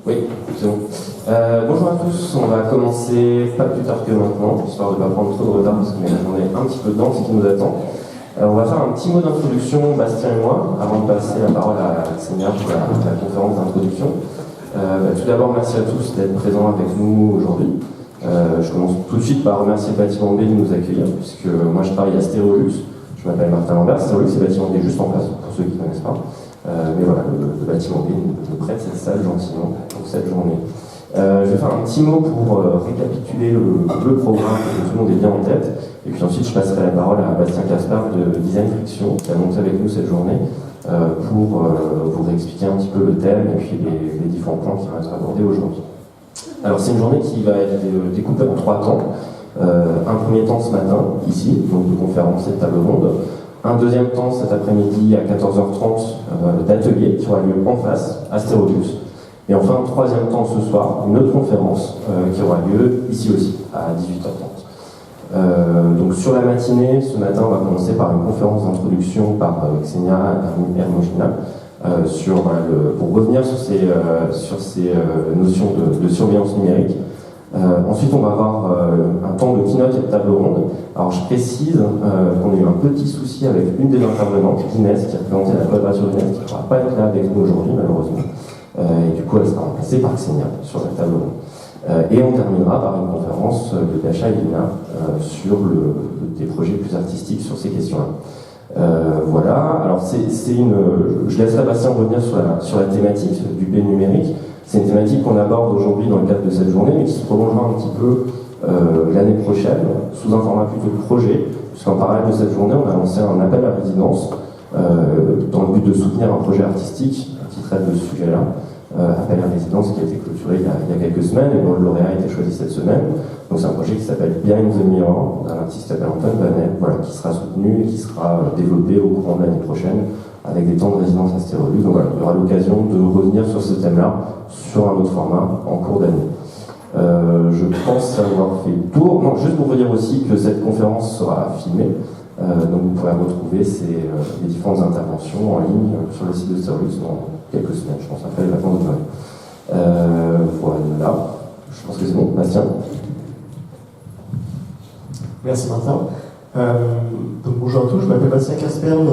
Oui, c'est bon. Bonjour à tous, on va commencer pas plus tard que maintenant, histoire de ne pas prendre trop de retard parce qu'on est la journée un petit peu dense qui nous attend. On va faire un petit mot d'introduction, Bastien et moi, avant de passer la parole à Xenia pour la conférence d'introduction. Tout d'abord, merci à tous d'être présents avec nous aujourd'hui. Je commence tout de suite par remercier le bâtiment B de nous accueillir, puisque moi je travaille à Stéréolux. Je m'appelle Martin Lambert, Stéréolux c'est le bâtiment B juste en face, pour ceux qui ne connaissent pas. Mais voilà, le bâtiment B nous prête cette salle gentiment pour cette journée. Je vais faire un petit mot pour récapituler le programme, que tout le monde est bien en tête. Et puis ensuite, je passerai la parole à Bastien Caspar de Design Friction, qui a monté avec nous cette journée, pour vous expliquer un petit peu le thème et puis les différents points qui vont être abordés aujourd'hui. Alors, c'est une journée qui va être découpée en 3 temps. Un premier temps ce matin, ici, donc de conférence et de table ronde. Un deuxième temps cet après-midi à 14h30 d'atelier qui aura lieu en face, à Stéréolux. Et enfin, un troisième temps ce soir, une autre conférence qui aura lieu ici aussi, à 18h30. Donc sur la matinée, ce matin, on va commencer par une conférence d'introduction par Xenia Hermogina pour revenir sur ces notions de surveillance numérique. Ensuite, on va avoir un temps de keynote et de table ronde. Alors, je précise qu'on a eu un petit souci avec une des intervenantes, Inès, qui représentait la quadrature d'Inès, qui ne pourra pas être là avec nous aujourd'hui, malheureusement. Et du coup, elle sera remplacée par Xenia sur la table ronde. Et on terminera par une conférence de Dasha et Lina sur des projets plus artistiques sur ces questions-là. Voilà, alors je laisserai Bastien revenir sur la thématique du P numérique. C'est une thématique qu'on aborde aujourd'hui dans le cadre de cette journée, mais qui se prolongera un petit peu l'année prochaine, sous un format plutôt de projet, puisqu'en parallèle de cette journée, on a lancé un appel à résidence dans le but de soutenir un projet artistique qui traite de ce sujet-là. Appel à résidence qui a été clôturé il y a quelques semaines et dont le lauréat a été choisi cette semaine. Donc c'est un projet qui s'appelle Behind the Mirror, d'un artiste qui s'appelle Antoine Vanet, qui sera soutenu et qui sera développé au courant de l'année prochaine avec des temps de résidence à Stéréolux. Donc voilà, il y aura l'occasion de revenir sur ce thème-là sur un autre format en cours d'année. Je pense avoir fait le tour. Non, juste pour vous dire aussi que cette conférence sera filmée. Donc vous pourrez retrouver les différentes interventions en ligne sur le site de Stéréolux dans quelques semaines, je pense, après les vacances de Noël. Voilà, je pense que c'est bon. Bastien. Merci Martin. Donc bonjour à tous, je m'appelle Bastien Casperne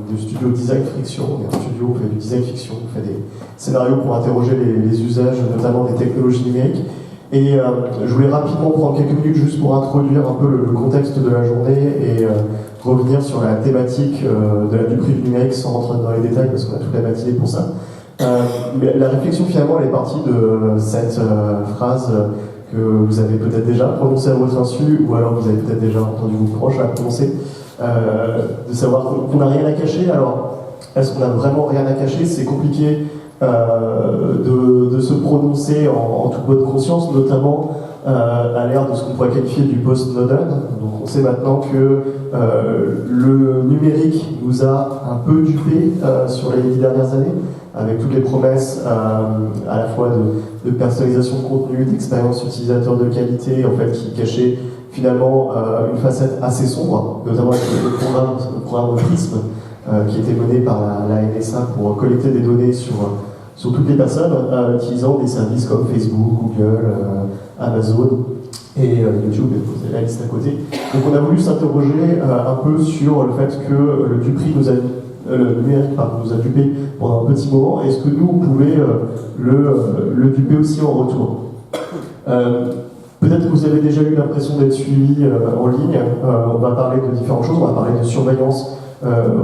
du studio Design Friction. On est un studio où on fait du design fiction, on fait des scénarios pour interroger les usages, notamment des technologies numériques. Et je voulais rapidement prendre quelques minutes juste pour introduire un peu le contexte de la journée et revenir sur la thématique de la vie privée numérique sans rentrer dans les détails parce qu'on a toute la matinée pour ça. Mais la réflexion finalement elle est partie de cette phrase que vous avez peut-être déjà prononcée à votre insu ou alors vous avez peut-être déjà entendu vos proches la prononcer, de savoir qu'on n'a rien à cacher. Alors, est-ce qu'on a vraiment rien à cacher? C'est compliqué de se prononcer en toute bonne conscience, notamment à l'ère de ce qu'on pourrait qualifier du post-modern. Donc on sait maintenant que le numérique nous a un peu dupés sur les 10 dernières années, avec toutes les promesses à la fois de personnalisation de contenu, d'expérience utilisateur de qualité, en fait, qui cachaient finalement une facette assez sombre, notamment avec le programme Prism, qui était mené par la NSA pour collecter des données sur toutes les personnes utilisant des services comme Facebook, Google, Amazon et YouTube, et vous avez la liste à côté. Donc on a voulu s'interroger un peu sur le fait que le numérique nous a dupé pendant un petit moment. Est-ce que nous, on pouvait le duper aussi en retour? Peut-être que vous avez déjà eu l'impression d'être suivi en ligne. On va parler de différentes choses. On va parler de surveillance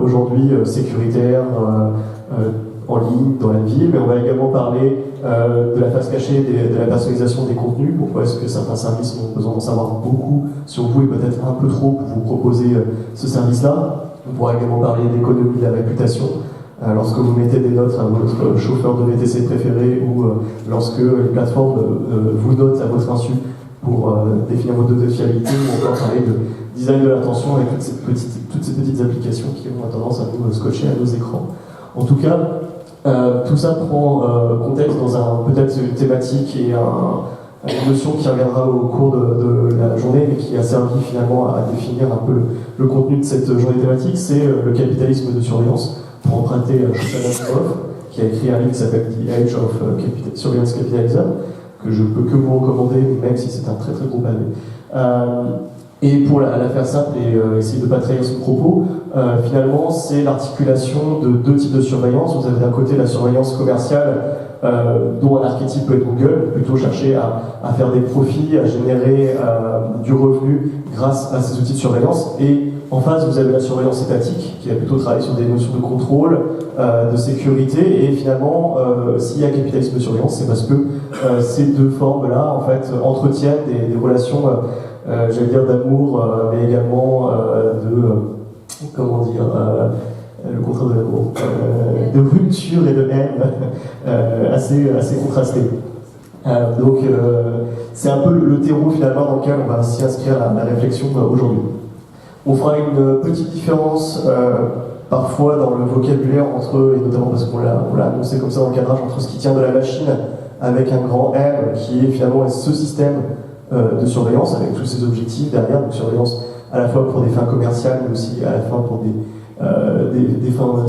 aujourd'hui sécuritaire en ligne, dans la ville, mais on va également parler de la face cachée, de la personnalisation des contenus. Pourquoi est-ce que certains services ont besoin d'en savoir beaucoup sur vous et peut-être un peu trop pour vous proposer ce service-là? On pourra également parler d'économie de la réputation. Lorsque vous mettez des notes à votre chauffeur de VTC préféré ou lorsque les plateformes vous notent à votre insu pour définir votre degré de fiabilité, ou encore parler de design de l'attention avec toutes ces petites applications qui ont tendance à nous scotcher à nos écrans. En tout cas, tout ça prend contexte dans peut-être une thématique et une notion qui reviendra au cours de la journée, mais qui a servi finalement à définir un peu le contenu de cette journée thématique, c'est le capitalisme de surveillance, pour emprunter Shoshana Zuboff, qui a écrit un livre qui s'appelle The Age of Surveillance Capitalism, que je peux que vous recommander, même si c'est un très très gros pavé. Et pour la faire simple et essayer de ne pas trahir son propos, finalement, c'est l'articulation de deux types de surveillance. Vous avez d'un côté la surveillance commerciale, dont un archétype peut être Google, plutôt chercher à faire des profits, à générer du revenu grâce à ces outils de surveillance. Et en face, vous avez la surveillance étatique, qui va plutôt travailler sur des notions de contrôle, de sécurité. Et finalement, s'il y a capitalisme de surveillance, c'est parce que ces deux formes-là, en fait, entretiennent des relations, j'allais dire, d'amour, mais également comment dire, le contraire de l'amour, de rupture et de haine assez contrasté. Donc c'est un peu le terreau finalement dans lequel on va s'y inscrire la réflexion aujourd'hui. On fera une petite différence parfois dans le vocabulaire entre, et notamment parce qu'on l'a annoncé comme ça dans le cadrage, entre ce qui tient de la machine avec un grand R qui est finalement ce système de surveillance avec tous ses objectifs derrière, donc surveillance à la fois pour des fins commerciales mais aussi à la fin pour des fins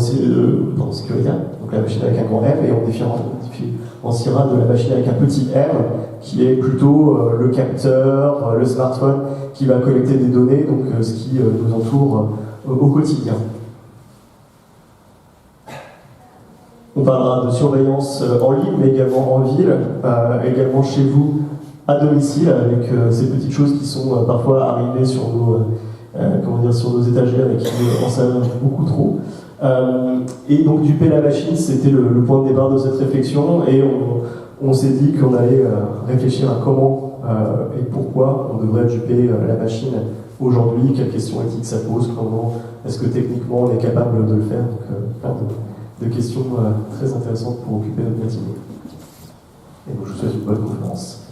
sécuritaires, donc la machine avec un grand R, et on différenciera de la machine avec un petit r qui est plutôt le capteur, le smartphone qui va collecter des données, donc ce qui nous entoure au quotidien. On parlera de surveillance en ligne, mais également en ville, également chez vous, à domicile, avec ces petites choses qui sont parfois arrivées sur nos étagères et qui en savent beaucoup trop. Et donc duper la machine, c'était le point de départ de cette réflexion, et on s'est dit qu'on allait réfléchir à comment et pourquoi on devrait duper la machine aujourd'hui, quelles questions éthiques ça pose, comment est-ce que techniquement on est capable de le faire, donc plein de questions très intéressantes pour occuper notre matinée. Et donc je vous souhaite une bonne conférence.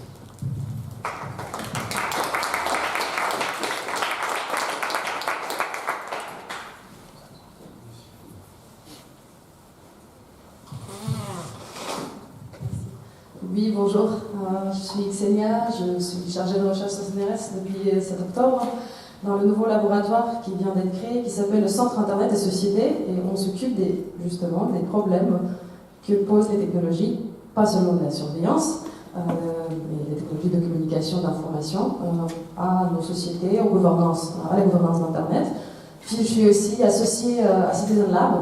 Oui, bonjour, je suis Xenia, je suis chargée de recherche au CNRS depuis 7 octobre dans le nouveau laboratoire qui vient d'être créé, qui s'appelle le Centre Internet des Sociétés, et on s'occupe justement des problèmes que posent les technologies, pas seulement de la surveillance, mais les technologies de communication, d'information, à nos sociétés, à la gouvernance d'Internet. Puis je suis aussi associée à Citizen Lab,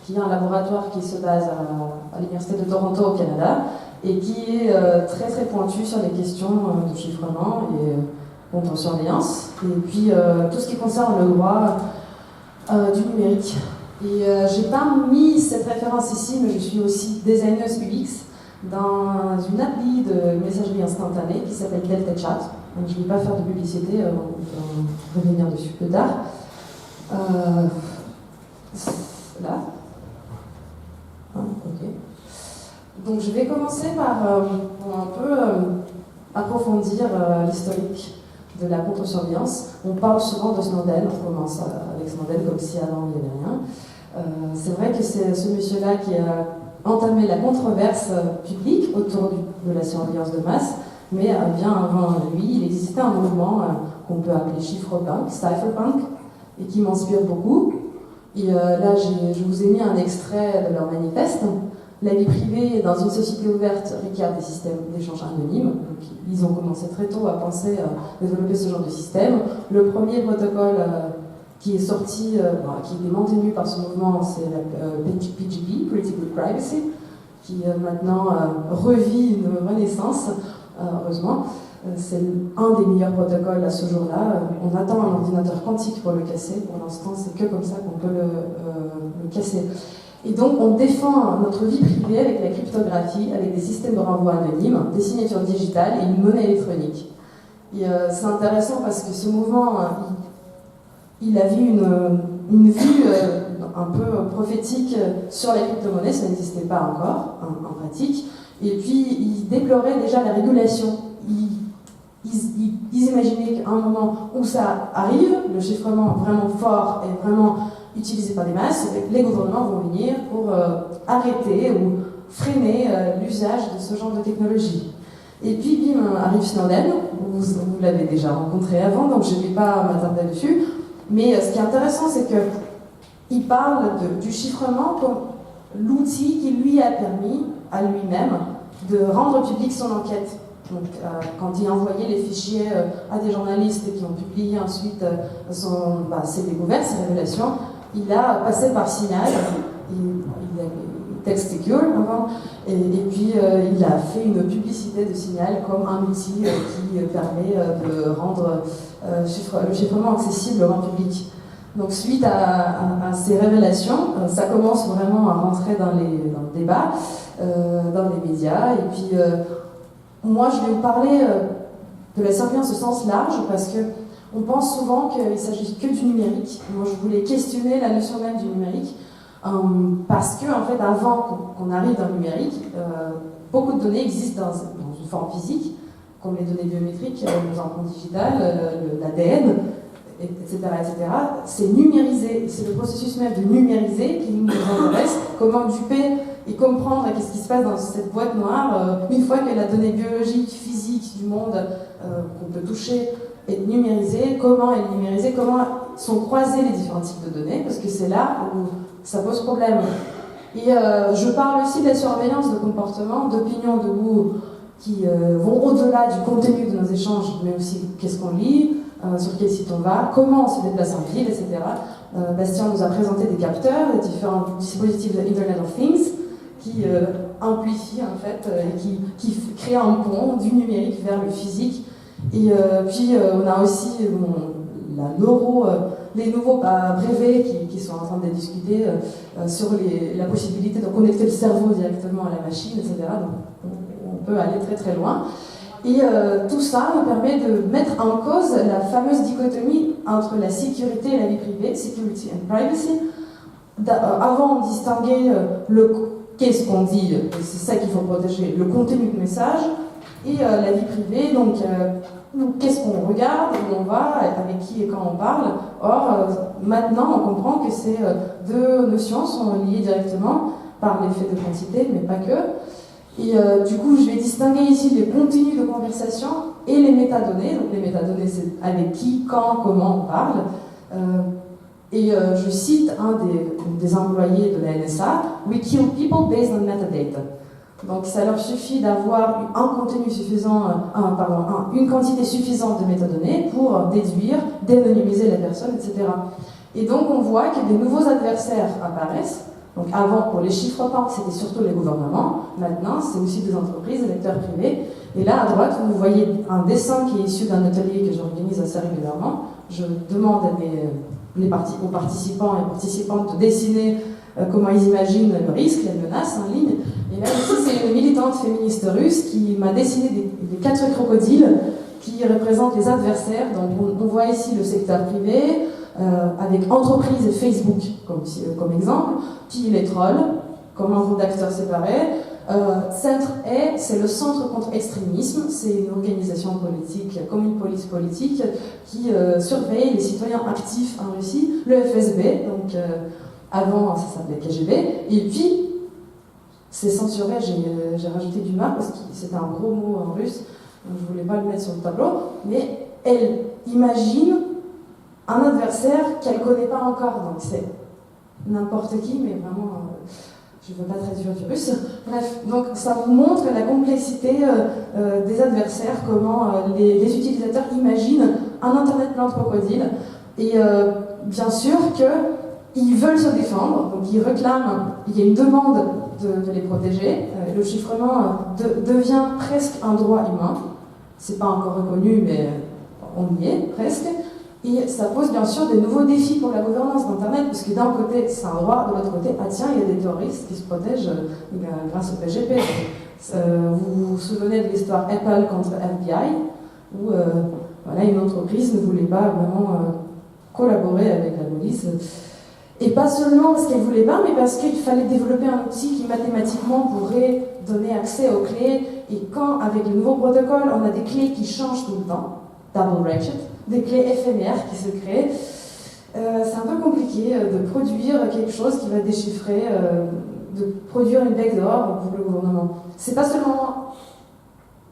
qui est un laboratoire qui se base à l'Université de Toronto au Canada, et qui est très très pointu sur les questions de chiffrement et contre-surveillance, et puis tout ce qui concerne le droit du numérique. Et j'ai pas mis cette référence ici, mais je suis aussi designeuse UX dans une appli de messagerie instantanée qui s'appelle Delta Chat. Donc, je ne vais pas faire de publicité, on va revenir dessus plus tard. Là. Ok. Donc je vais commencer par un peu approfondir l'historique de la contre-surveillance. On parle souvent de Snowden, on commence avec Snowden comme si avant il n'y avait rien. C'est vrai que c'est ce monsieur-là qui a entamé la controverse publique autour de la surveillance de masse, mais bien avant lui, il existait un mouvement qu'on peut appeler chiffrepunk, cypherpunk, et qui m'inspire beaucoup. Et là, je vous ai mis un extrait de leur manifeste. La vie privée dans une société ouverte requiert des systèmes d'échange anonymes. Donc, ils ont commencé très tôt à penser à développer ce genre de système. Le premier protocole qui est sorti, qui est maintenu par ce mouvement, c'est la PGP, Pretty Good Privacy, qui maintenant revit une renaissance, heureusement. C'est un des meilleurs protocoles à ce jour-là. On attend un ordinateur quantique pour le casser. Pour l'instant, c'est que comme ça qu'on peut le casser. Et donc, on défend notre vie privée avec la cryptographie, avec des systèmes de renvoi anonymes, des signatures digitales et une monnaie électronique. Et c'est intéressant parce que ce mouvement, il a vu une vue un peu prophétique sur la crypto-monnaie, ça n'existait pas encore en pratique. Et puis, il déplorait déjà la régulation. Ils imaginaient qu'à un moment où ça arrive, le chiffrement vraiment fort et vraiment utilisé par les masses, les gouvernements vont venir pour arrêter ou freiner l'usage de ce genre de technologie. Et puis, bim, arrive Snowden, vous l'avez déjà rencontré avant, donc je ne vais pas m'attarder dessus, mais ce qui est intéressant, c'est qu'il parle du chiffrement comme l'outil qui lui a permis à lui-même de rendre publique son enquête. Donc, quand il a envoyé les fichiers à des journalistes qui ont publié ensuite ses découvertes, ses révélations, il a passé par Signal, il a Text Secure avant, et puis il a fait une publicité de Signal comme un outil qui permet de rendre le chiffrement accessible au grand public. Donc suite à ces révélations, ça commence vraiment à rentrer dans le débat, dans les médias, et puis moi, je vais vous parler de la surveillance au sens large parce qu'on pense souvent qu'il ne s'agit que du numérique. Moi, je voulais questionner la notion même du numérique parce que, en fait, avant qu'on arrive dans le numérique, beaucoup de données existent dans une forme physique, comme les données biométriques, nos empreintes digitales, l'ADN, etc., etc. C'est numérisé. C'est le processus même de numériser qui nous intéresse. Comment duper et comprendre qu'est-ce qui se passe dans cette boîte noire, une fois que la donnée biologique, physique du monde qu'on peut toucher est numérisée, comment elle est numérisée, comment sont croisés les différents types de données, parce que c'est là où ça pose problème. Et je parle aussi de la surveillance de comportement, d'opinions, de goût, qui vont au-delà du contenu de nos échanges, mais aussi qu'est-ce qu'on lit, sur quel site on va, comment on se déplace en ville, etc. Bastien nous a présenté des capteurs, des différents dispositifs de Internet of Things, qui amplifie en fait, qui crée un pont du numérique vers le physique. Et puis on a aussi les nouveaux brevets qui sont en train de discuter sur la possibilité de connecter le cerveau directement à la machine, etc. Donc on peut aller très très loin. Et tout ça nous permet de mettre en cause la fameuse dichotomie entre la sécurité et la vie privée, security and privacy. Avant on distinguait qu'est-ce qu'on dit, c'est ça qu'il faut protéger, le contenu du message, et la vie privée, donc qu'est-ce qu'on regarde, où on va, avec qui et quand on parle. Or, maintenant, on comprend que ces deux notions sont liées directement par l'effet de quantité, mais pas que. Et du coup, je vais distinguer ici les contenus de conversation et les métadonnées. Donc les métadonnées, c'est avec qui, quand, comment on parle. Et je cite un des employés de la NSA, "We kill people based on metadata." Donc ça leur suffit d'avoir un contenu suffisant, une quantité suffisante de métadonnées pour déduire, déanonymiser la personne, etc. Et donc on voit que des nouveaux adversaires apparaissent. Donc avant, pour les chiffres-pas, c'était surtout les gouvernements. Maintenant, c'est aussi des entreprises, des acteurs privés. Et là, à droite, vous voyez un dessin qui est issu d'un atelier que j'organise assez régulièrement. Je demande aux participants et participantes de dessiner comment ils imaginent le risque, les menaces en ligne. Et là, ici, c'est une militante féministe russe qui m'a dessiné des 4 crocodiles qui représentent les adversaires. Donc on voit ici le secteur privé, avec entreprise et Facebook comme exemple, puis les trolls, comme un groupe d'acteurs séparés. Centre E, c'est le Centre contre extrémisme, c'est une organisation politique, comme une police politique, qui surveille les citoyens actifs en Russie. Le FSB, donc avant ça s'appelait KGB, et puis c'est censuré, j'ai rajouté du marque parce que c'était un gros mot en russe, donc je ne voulais pas le mettre sur le tableau, mais elle imagine un adversaire qu'elle ne connaît pas encore, donc c'est n'importe qui, mais vraiment, je ne veux pas traduire du russe. Bref, donc ça vous montre la complexité des adversaires, comment les utilisateurs imaginent un Internet plein de crocodiles, et bien sûr qu'ils veulent se défendre, donc ils réclament, il y a une demande de les protéger, le chiffrement devient presque un droit humain, c'est pas encore reconnu, mais on y est, presque. Et ça pose bien sûr des nouveaux défis pour la gouvernance d'Internet, parce que d'un côté, c'est un droit, de l'autre côté, ah tiens, il y a des terroristes qui se protègent grâce au PGP. Vous vous souvenez de l'histoire Apple contre FBI, où voilà, une entreprise ne voulait pas vraiment collaborer avec la police. Et pas seulement parce qu'elle ne voulait pas, mais parce qu'il fallait développer un outil qui mathématiquement pourrait donner accès aux clés. Et quand, avec le nouveau protocole, on a des clés qui changent tout le temps, double ratchet, des clés éphémères qui se créent, c'est un peu compliqué de produire quelque chose qui va déchiffrer, de produire une backdoor pour le gouvernement. C'est pas seulement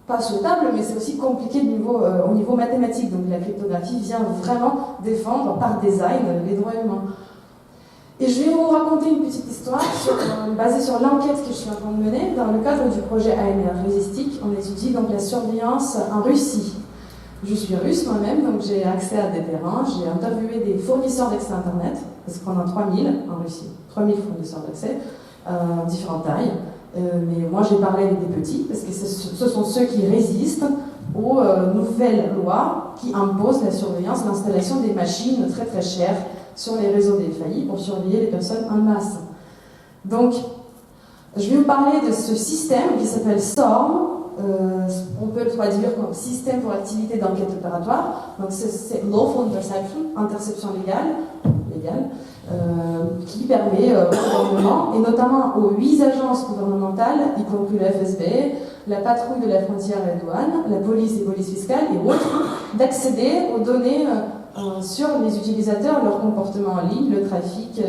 pas souhaitable, mais c'est aussi compliqué au niveau mathématique. Donc la cryptographie vient vraiment défendre par design les droits humains. Et je vais vous raconter une petite histoire basée sur l'enquête que je suis en train de mener. Dans le cadre du projet ANR Resistic, on étudie donc la surveillance en Russie. Je suis russe moi-même, donc j'ai accès à des terrains. J'ai interviewé des fournisseurs d'accès Internet, parce qu'on en a 3000 en Russie, 3000 fournisseurs d'accès, différentes tailles. Mais moi j'ai parlé avec des petits, parce que ce sont ceux qui résistent aux nouvelles lois qui imposent la surveillance, l'installation des machines très très chères sur les réseaux des FAI pour surveiller les personnes en masse. Donc, je vais vous parler de ce système qui s'appelle SORM. On peut le traduire comme système pour activité d'enquête opératoire. Donc, c'est Lawful Interception, interception légale, qui permet au gouvernement, et notamment aux 8 agences gouvernementales, y compris le FSB, la patrouille de la frontière et la douane, la police et police fiscale et autres, d'accéder aux données sur les utilisateurs, leur comportement en ligne, le trafic,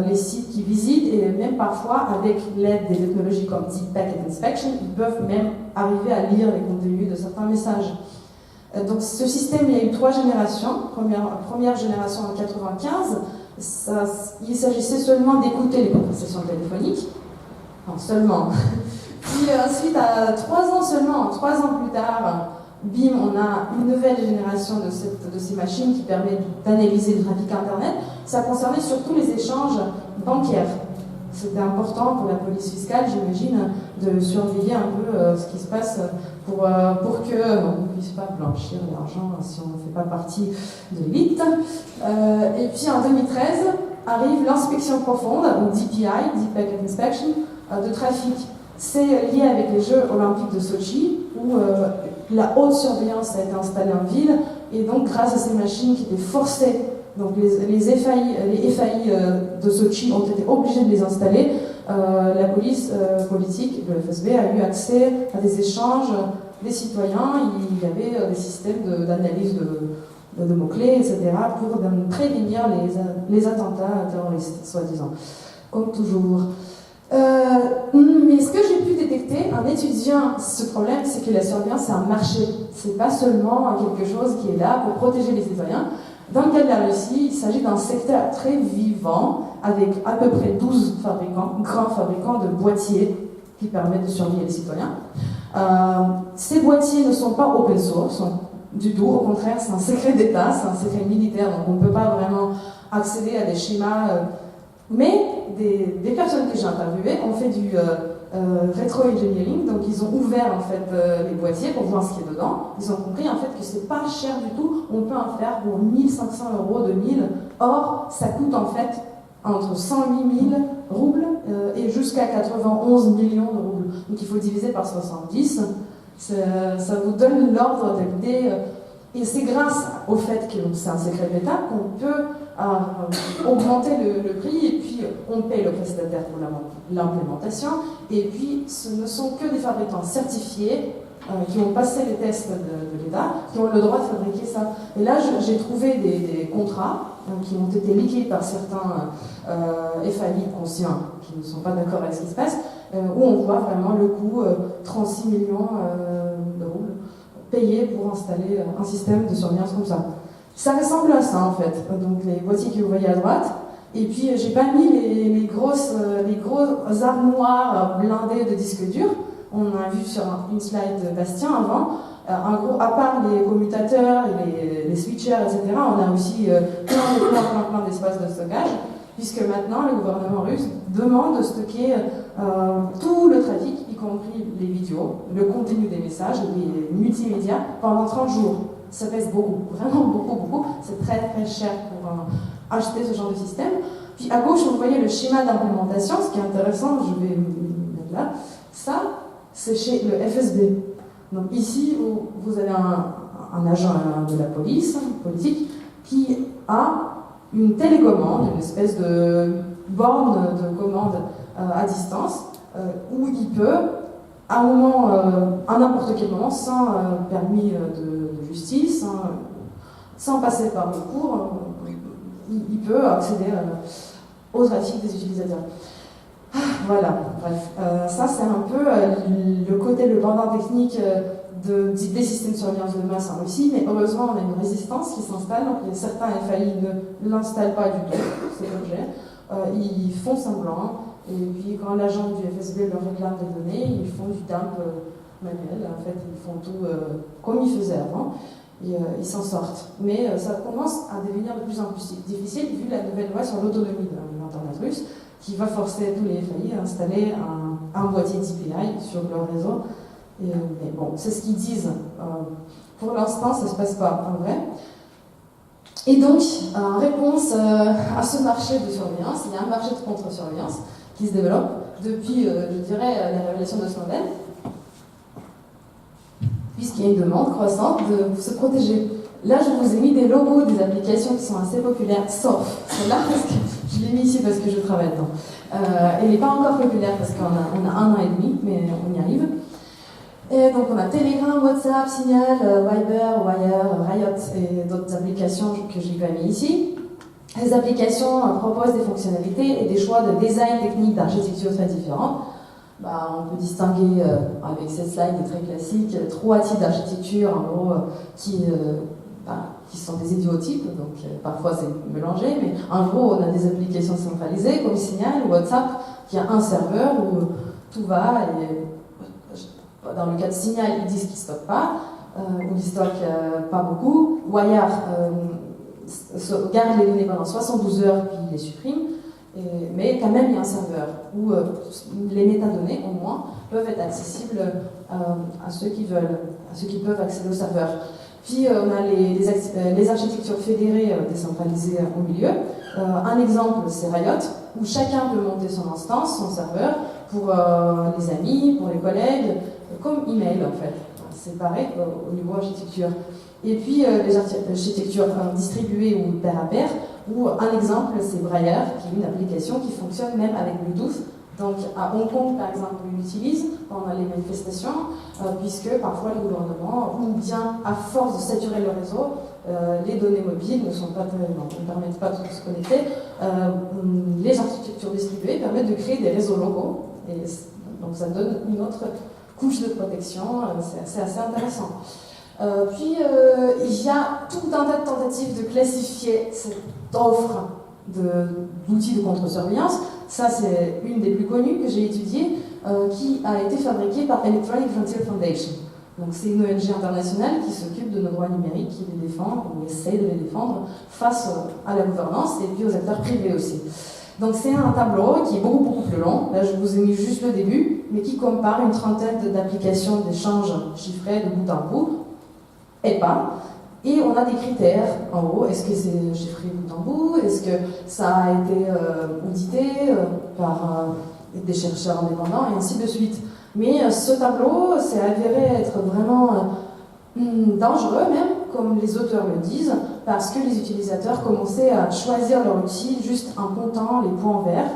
les sites qu'ils visitent, et même parfois, avec l'aide des technologies comme Deep Packet Inspection, ils peuvent même arriver à lire les contenus de certains messages. Donc ce système, il y a eu 3 générations. Première génération en 1995, il s'agissait seulement d'écouter les conversations téléphoniques. Non, seulement. Puis ensuite, à 3 ans seulement, 3 ans plus tard, bim, on a une nouvelle génération de ces machines qui permet d'analyser le trafic Internet. Ça concernait surtout les échanges bancaires. C'était important pour la police fiscale, j'imagine, de surveiller un peu ce qui se passe pour qu'on ne puisse pas blanchir l'argent si on ne fait pas partie de l'élite. Et puis en 2013, arrive l'inspection profonde, DPI, Deep Packet Inspection, de trafic. C'est lié avec les Jeux Olympiques de Sochi, où la haute surveillance a été installée en ville, et donc grâce à ces machines qui étaient forcées, donc les FAI de Sochi ont été obligés de les installer, la police politique, le FSB, a eu accès à des échanges des citoyens. Il y avait des systèmes d'analyse de mots-clés, etc., pour prévenir les attentats terroristes, soi-disant, comme toujours. Mais ce que j'ai pu détecter en étudiant ce problème, c'est que la surveillance, c'est un marché. C'est pas seulement quelque chose qui est là pour protéger les citoyens. Dans le cas de la Russie, il s'agit d'un secteur très vivant, avec à peu près 12 grands fabricants de boîtiers qui permettent de surveiller les citoyens. Ces boîtiers ne sont pas open source du tout, au contraire, c'est un secret d'État, c'est un secret militaire, donc on ne peut pas vraiment accéder à des schémas. Mais des personnes que j'ai interviewées ont fait du rétro-engineering, donc ils ont ouvert en fait les boîtiers pour voir ce qu'il y a dedans. Ils ont compris en fait que c'est pas cher du tout, on peut en faire pour 1500 €, 2000. Or, ça coûte en fait entre 108 000 roubles et jusqu'à 91 millions de roubles. Donc il faut diviser par 70. Ça vous donne l'ordre d'idée. Et c'est grâce au fait que c'est un secret d'État qu'on peut augmenter le prix, et puis on paye le prestataire pour l'implémentation, et puis ce ne sont que des fabricants certifiés qui ont passé les tests de l'État, qui ont le droit de fabriquer ça. Et là, j'ai trouvé des contrats qui ont été leakés par certains FAI conscients qui ne sont pas d'accord avec ce qui se passe, où on voit vraiment le coût 36 millions de roubles payés pour installer un système de surveillance comme ça. Ça ressemble à ça en fait, donc les boîtiers que vous voyez à droite, et puis j'ai pas mis les grosses armoires blindées de disques durs. On a vu sur une slide de Bastien avant, en gros, à part les commutateurs et les switchers, etc., on a aussi plein d'espaces de stockage, puisque maintenant le gouvernement russe demande de stocker tout le trafic, y compris les vidéos, le contenu des messages, les multimédias, pendant 30 jours. Ça pèse beaucoup, vraiment beaucoup. C'est très très cher pour acheter ce genre de système. Puis à gauche, vous voyez le schéma d'implémentation. Ce qui est intéressant, je vais mettre là, ça, c'est chez le FSB. Donc ici, vous avez un agent de la police, politique, qui a une télécommande, une espèce de borne de commande à distance, où il peut, à n'importe quel moment, sans permis de justice, sans passer par le cours, il peut accéder au trafic des utilisateurs. Voilà, bref. Ça, c'est un peu le pendant technique des systèmes de surveillance de masse en Russie, mais heureusement, on a une résistance qui s'installe, donc certains FAI ne l'installent pas du tout, cet objet. ils font semblant, et puis quand l'agent du FSB leur réclame des données, ils font du dump manuel. En fait, ils font tout comme ils faisaient avant, et ils s'en sortent. Mais ça commence à devenir de plus en plus difficile vu la nouvelle loi sur l'autonomie de l'Internet russe, qui va forcer tous les FAI à installer un boîtier DPI sur leur réseau. Mais bon, c'est ce qu'ils disent. Pour l'instant, ça ne se passe pas en vrai. Et donc, en réponse à ce marché de surveillance, il y a un marché de contre-surveillance qui se développe depuis, je dirais, la révélation de Snowden, puisqu'il y a une demande croissante de se protéger. Là, je vous ai mis des logos des applications qui sont assez populaires, sauf celle-là, parce que je l'ai mis ici parce que je travaille dedans. Elle n'est pas encore populaire parce qu'on a 1 an et demi, mais on y arrive. Et donc on a Telegram, WhatsApp, Signal, Viber, Wire, Riot et d'autres applications que j'ai pas mis ici. Les applications proposent des fonctionnalités et des choix de design technique d'architecture très différents. On peut distinguer avec cette slide très classique 3 types d'architecture en gros qui sont des idiotypes, donc parfois c'est mélangé, mais en gros on a des applications centralisées comme Signal ou WhatsApp qui a un serveur où tout va et dans le cas de Signal, ils disent qu'ils ne stockent pas, ou ils stockent pas beaucoup. Wire garde les données pendant 72 heures, puis les supprime. Mais quand même, il y a un serveur où les métadonnées, au moins, peuvent être accessibles à ceux qui veulent, à ceux qui peuvent accéder au serveur. Puis, on a les architectures fédérées décentralisées au milieu. Un exemple, c'est Riot, où chacun peut monter son instance, son serveur, pour les amis, pour les collègues, comme email en fait. C'est pareil au niveau architecture. Et puis les architectures distribuées ou pair à pair, où un exemple c'est Briar, qui est une application qui fonctionne même avec Bluetooth. Donc à Hong Kong par exemple, on l'utilise pendant les manifestations, puisque parfois le gouvernement, ou bien à force de saturer le réseau, les données mobiles ne permettent pas de se connecter. Les architectures distribuées permettent de créer des réseaux locaux, et donc ça donne une autre couche de protection, c'est assez intéressant. Puis il y a tout un tas de tentatives de classifier cette offre d'outils de contre-surveillance. Ça, c'est une des plus connues que j'ai étudiées, qui a été fabriquée par Electronic Frontier Foundation. Donc, c'est une ONG internationale qui s'occupe de nos droits numériques, qui les défend, ou essaie de les défendre, face à la gouvernance et puis aux acteurs privés aussi. Donc, c'est un tableau qui est beaucoup plus long. Là, je vous ai mis juste le début, mais qui compare une trentaine d'applications d'échange chiffrés de bout en bout, et pas. Et on a des critères, en gros, est-ce que c'est chiffré bout en bout, est-ce que ça a été audité par des chercheurs indépendants, et ainsi de suite. Mais ce tableau s'est avéré être vraiment dangereux même, comme les auteurs le disent, parce que les utilisateurs commençaient à choisir leur outil juste en comptant les points verts,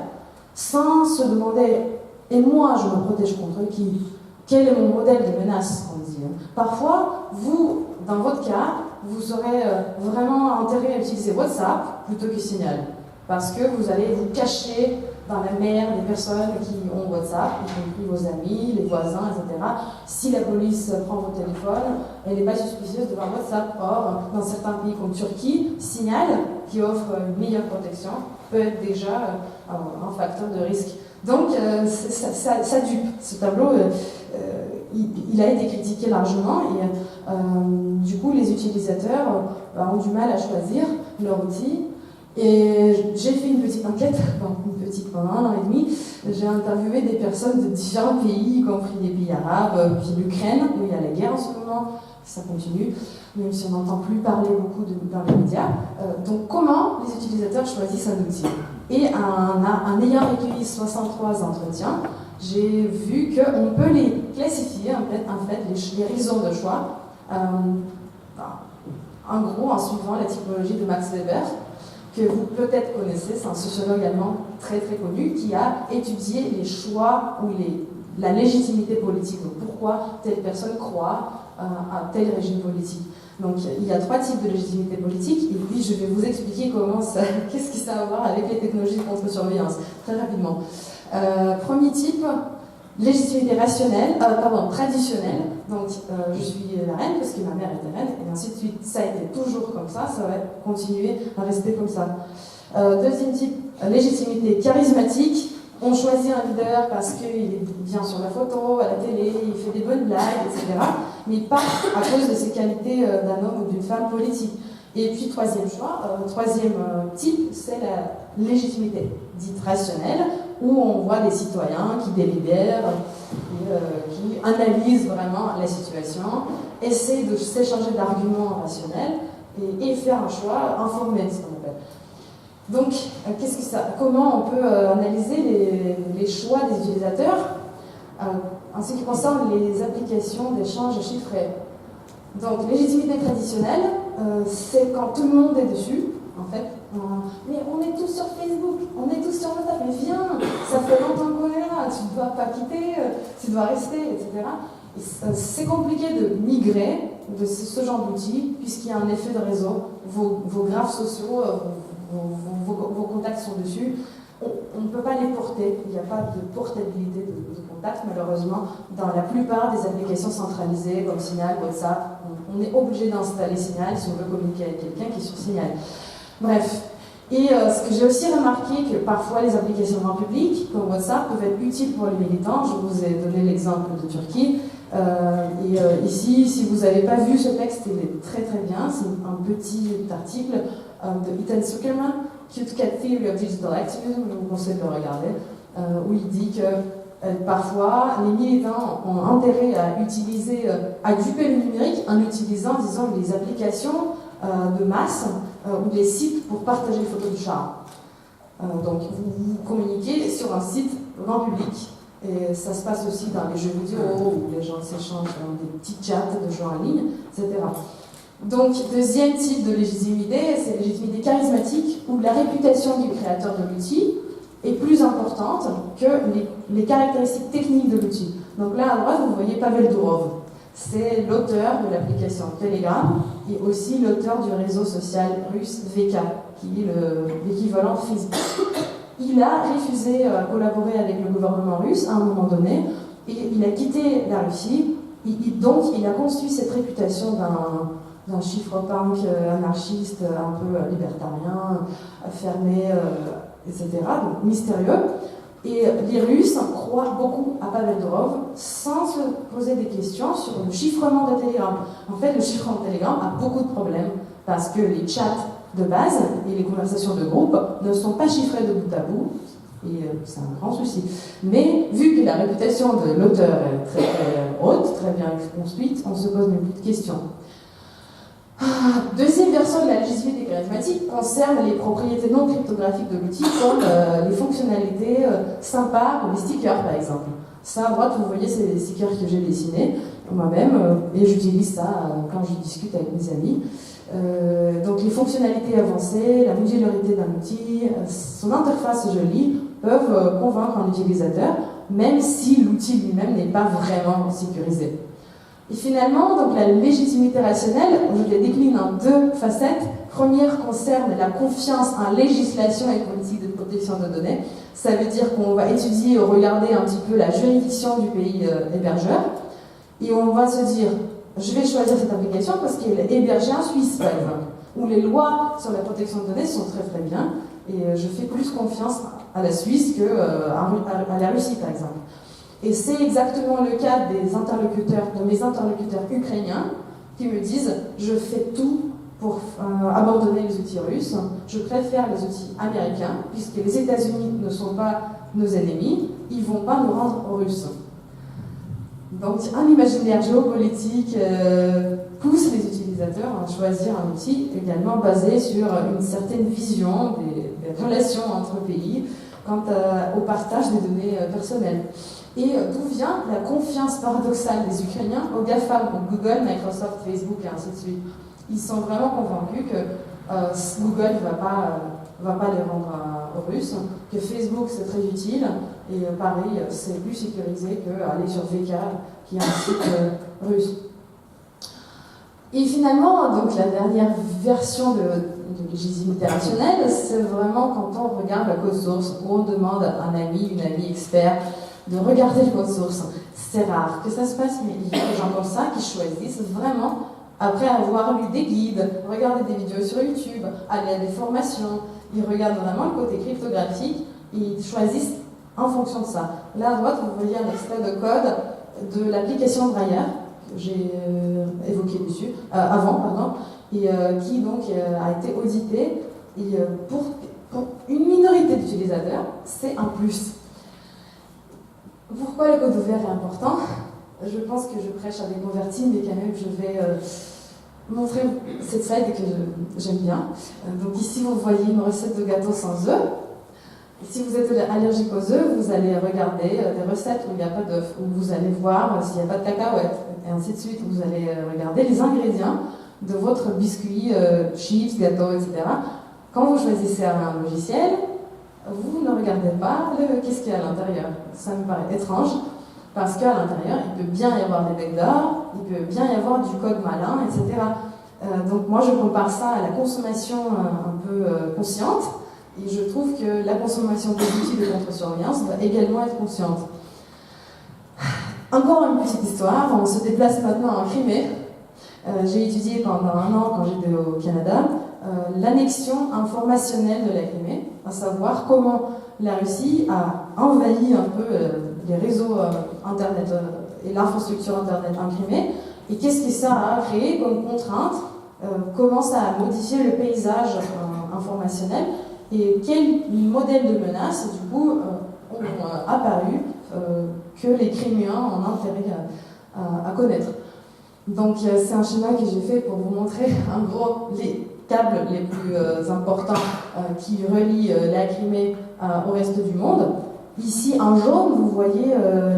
sans se demander « et moi, je me protège contre qui ? Quel est mon modèle de menace ?» on dit. Parfois, vous, dans votre cas, vous aurez vraiment intérêt à utiliser WhatsApp plutôt que Signal, parce que vous allez vous cacher dans la mer des personnes qui ont WhatsApp, y compris vos amis, les voisins, etc. Si la police prend votre téléphone, elle n'est pas suspicieuse de voir WhatsApp. Or, dans certains pays comme Turquie, Signal, qui offre une meilleure protection, peut être déjà un facteur de risque. Donc, ça dupe. Ce tableau, il a été critiqué largement et du coup, les utilisateurs ont du mal à choisir leur outil. Et j'ai fait une petite enquête, pendant 1 an et demi, j'ai interviewé des personnes de différents pays, y compris des pays arabes, puis l'Ukraine, où il y a la guerre en ce moment, ça continue, même si on n'entend plus parler beaucoup dans les médias. Donc comment les utilisateurs choisissent un outil ? Et en ayant recueilli 63 entretiens, j'ai vu qu'on peut les classifier, en fait les raisons de choix, en gros en suivant la typologie de Max Weber, que vous peut-être connaissez, c'est un sociologue allemand très connu qui a étudié les choix ou la légitimité politique. Donc pourquoi telle personne croit à tel régime politique. Donc il y a 3 types de légitimité politique et puis je vais vous expliquer qu'est-ce qui ça a à voir avec les technologies de contre-surveillance, très rapidement. Premier type, légitimité traditionnelle. Donc je suis la reine parce que ma mère était reine et ainsi de suite. Ça a été toujours comme ça va continuer à rester comme ça. Deuxième type, légitimité charismatique. On choisit un leader parce qu'il est bien sur la photo, à la télé, il fait des bonnes blagues, etc. Mais pas à cause de ses qualités d'un homme ou d'une femme politique. Et puis troisième type, c'est la légitimité dite rationnelle, où on voit des citoyens qui délibèrent, qui analysent vraiment la situation, essaient de s'échanger d'arguments rationnels et faire un choix informé, ce qu'on appelle. Donc, comment on peut analyser les choix des utilisateurs en ce qui concerne les applications d'échange chiffrés? Donc, légitimité traditionnelle, c'est quand tout le monde est dessus, en fait. Mais on est tous sur Facebook, on est tous sur WhatsApp, mais viens, ça fait longtemps qu'on est là, tu ne dois pas quitter, tu dois rester, etc. Et c'est compliqué de migrer de ce genre d'outils, puisqu'il y a un effet de réseau. Vos graphes sociaux, vos contacts sont dessus. On ne peut pas les porter, il n'y a pas de portabilité de contacts, malheureusement. Dans la plupart des applications centralisées, comme Signal, WhatsApp, on est obligé d'installer Signal si on veut communiquer avec quelqu'un qui est sur Signal. Bref. Et ce que j'ai aussi remarqué, que parfois les applications grand public, comme WhatsApp, peuvent être utiles pour les militants. Je vous ai donné l'exemple de Turquie. Ici, si vous n'avez pas vu ce texte, il est très très bien. C'est un petit article de Ethan Zuckerman, Cute Cat Theory of Digital Activism, je vous conseille de le regarder, où il dit que parfois les militants ont intérêt à duper le numérique en utilisant, disons, les applications de masse ou des sites pour partager les photos du chat. Donc vous communiquez sur un site grand public. Et ça se passe aussi dans les jeux vidéo où les gens s'échangent des petits chats de jeux en ligne, etc. Donc, deuxième type de légitimité, c'est la légitimité charismatique, où la réputation du créateur de l'outil est plus importante que les caractéristiques techniques de l'outil. Donc là, à droite, vous voyez Pavel Durov. C'est l'auteur de l'application Telegram et aussi l'auteur du réseau social russe VK, qui est l'équivalent de Facebook. Il a refusé de collaborer avec le gouvernement russe à un moment donné, et il a quitté la Russie. Donc, il a construit cette réputation d'un chiffre-punk anarchiste, un peu libertarien, fermé, etc., donc mystérieux. Et les Russes croient beaucoup à Pavel Durov sans se poser des questions sur le chiffrement de Telegram. En fait, le chiffrement de Telegram a beaucoup de problèmes parce que les chats de base et les conversations de groupe ne sont pas chiffrées de bout à bout. Et c'est un grand souci. Mais vu que la réputation de l'auteur est très, très haute, très bien construite, on se pose même plus de questions. Deuxième version de la légitimité charismatique concerne les propriétés non cryptographiques de l'outil, comme les fonctionnalités sympas, comme les stickers par exemple. Ça à droite, vous voyez, c'est des stickers que j'ai dessinés moi-même, et j'utilise ça quand je discute avec mes amis. Donc les fonctionnalités avancées, la modularité d'un outil, son interface jolie peuvent convaincre un utilisateur, même si l'outil lui-même n'est pas vraiment sécurisé. Et finalement, donc la légitimité rationnelle, je la décline en deux facettes. Première concerne la confiance en législation et politique de protection de données. Ça veut dire qu'on va étudier ou regarder un petit peu la juridiction du pays hébergeur, et on va se dire, je vais choisir cette application parce qu'elle est hébergée en Suisse, par exemple, où les lois sur la protection de données sont très très bien, et je fais plus confiance à la Suisse qu'à la Russie, par exemple. Et c'est exactement le cas de mes interlocuteurs ukrainiens, qui me disent, je fais tout pour abandonner les outils russes, je préfère les outils américains, puisque les États-Unis ne sont pas nos ennemis, ils ne vont pas nous rendre russes. Donc un imaginaire géopolitique pousse les utilisateurs à choisir un outil également basé sur une certaine vision des relations entre pays quant au partage des données personnelles. Et d'où vient la confiance paradoxale des Ukrainiens aux GAFAM, donc Google, Microsoft, Facebook et ainsi de suite. Ils sont vraiment convaincus que Google ne va pas les rendre aux Russes, que Facebook c'est très utile, et pareil, c'est plus sécurisé qu'aller sur VK, qui est un site russe. Et finalement, donc la dernière version de légitimité rationnelle, c'est vraiment quand on regarde la code source, où on demande à un ami, une amie expert, de regarder le code source. C'est rare que ça se passe, mais il y a des gens comme ça qui choisissent vraiment Après avoir lu des guides, regardé des vidéos sur YouTube, aller à des formations, ils regardent vraiment le côté cryptographique et ils choisissent en fonction de ça. Là à droite, vous voyez un extrait de code de l'application Braille que j'ai évoqué dessus, avant, et qui donc a été audité. Et pour une minorité d'utilisateurs, c'est un plus. Pourquoi le code ouvert est important? Je pense que je prêche à des convertis, mais quand même, je vais montrer cette slide que j'aime bien. Donc ici, vous voyez une recette de gâteau sans œufs. Si vous êtes allergique aux œufs, vous allez regarder des recettes où il n'y a pas d'œufs, où vous allez voir s'il n'y a pas de cacahuètes, et ainsi de suite. Vous allez regarder les ingrédients de votre biscuit, chips, gâteau, etc. Quand vous choisissez un logiciel, vous ne regardez pas qu'est-ce qu'il y a à l'intérieur. Ça me paraît étrange, parce qu'à l'intérieur, il peut bien y avoir des becs d'or, il peut bien y avoir du code malin, etc. Donc moi, je compare ça à la consommation un peu consciente, et je trouve que la consommation des outils de contre-surveillance doit également être consciente. Encore une petite histoire, on se déplace maintenant en Crimée. J'ai étudié pendant 1 an, quand j'étais au Canada, l'annexion informationnelle de la Crimée, à savoir comment la Russie a envahi un peu les réseaux Internet et l'infrastructure Internet en Crimée, et qu'est-ce que ça a créé comme contrainte, comment ça a modifié le paysage informationnel, et quel modèle de menaces, du coup, ont apparu que les Criméens ont intérêt à connaître. Donc c'est un schéma que j'ai fait pour vous montrer en gros les câbles les plus importants qui relient la Crimée au reste du monde. Ici en jaune, vous voyez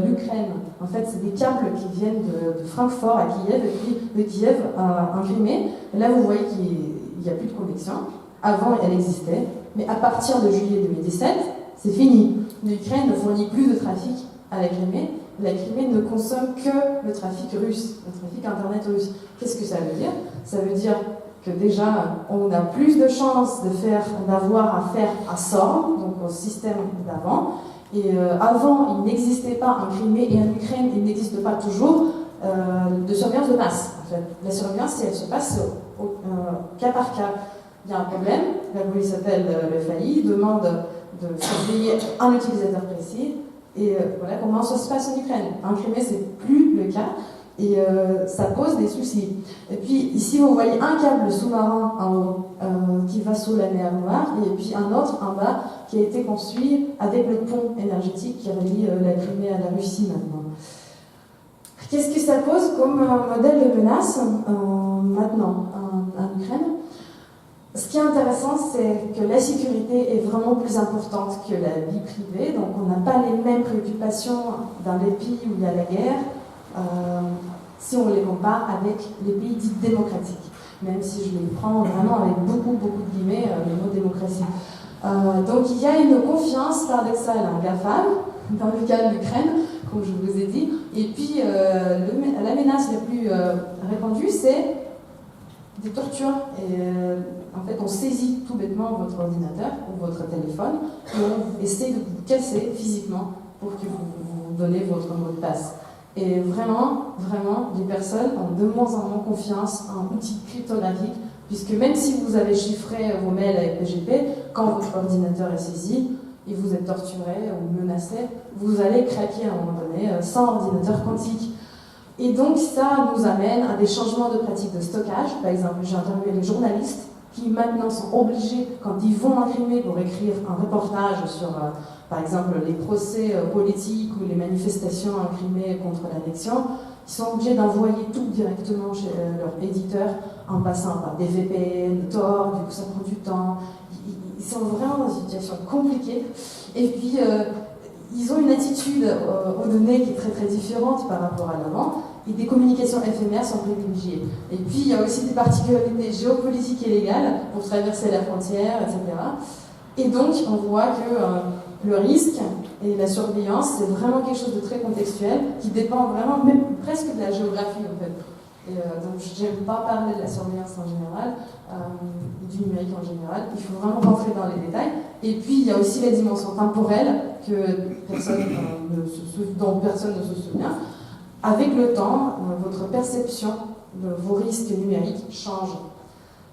l'Ukraine. En fait, c'est des câbles qui viennent de Francfort à Kiev et puis de Kiev en Crimée. Et là, vous voyez qu'il n'y a plus de connexion. Avant, elle existait. Mais à partir de juillet 2017, c'est fini. L'Ukraine ne fournit plus de trafic à la Crimée. La Crimée ne consomme que le trafic russe, le trafic Internet russe. Qu'est-ce que ça veut dire? Ça veut dire que déjà, on a plus de chances d'avoir affaire à SORM, donc au système d'avant. Et avant, il n'existait pas en Crimée et en Ukraine, il n'existe pas toujours de surveillance de masse. En fait. La surveillance, si elle se passe au cas par cas. Il y a un problème, la police appelle le FAI, demande de surveiller un utilisateur précis, et voilà comment ça se passe en Ukraine. En Crimée, c'est plus le cas, et ça pose des soucis. Et puis ici, vous voyez un câble sous-marin en haut qui va sous la mer Noire, et puis un autre en bas qui a été construit avec le pont énergétique qui relie la Crimée à la Russie maintenant. Qu'est-ce que ça pose comme modèle de menace maintenant en Ukraine? Ce qui est intéressant, c'est que la sécurité est vraiment plus importante que la vie privée, donc on n'a pas les mêmes préoccupations dans les pays où il y a la guerre, si on les compare avec les pays dits démocratiques, même si je les prends vraiment avec beaucoup de guillemets, le mot démocratie. Donc il y a une confiance paradoxale en GAFAM, dans le cas de l'Ukraine, comme je vous ai dit, et puis la menace la plus répandue, c'est des tortures. Et en fait, on saisit tout bêtement votre ordinateur ou votre téléphone et on essaie de vous casser physiquement pour que vous donniez votre mot de passe. Et vraiment, les personnes ont de moins en moins confiance en outils cryptographiques, puisque même si vous avez chiffré vos mails avec PGP, quand votre ordinateur est saisi et vous êtes torturé ou menacé, vous allez craquer à un moment donné sans ordinateur quantique. Et donc ça nous amène à des changements de pratiques de stockage. Par exemple, j'ai interviewé les journalistes qui maintenant sont obligés, quand ils vont en Crimée pour écrire un reportage sur, par exemple, les procès politiques ou les manifestations en Crimée contre l'annexion, ils sont obligés d'envoyer tout directement chez leur éditeur en passant par des VPN, Tor, du coup ça prend du temps. Ils sont vraiment dans une situation compliquée. Et puis, ils ont une attitude aux données qui est très différente par rapport à l'avant, et des communications éphémères sont privilégiées. Et puis il y a aussi des particularités géopolitiques et légales pour traverser la frontière, etc. Et donc on voit que le risque et la surveillance, c'est vraiment quelque chose de très contextuel, qui dépend vraiment même presque de la géographie en fait. Et donc j'aime pas parler de la surveillance en général, du numérique en général, il faut vraiment rentrer dans les détails. Et puis il y a aussi la dimension temporelle dont personne ne se souvient. Avec le temps, votre perception vos risques numériques changent.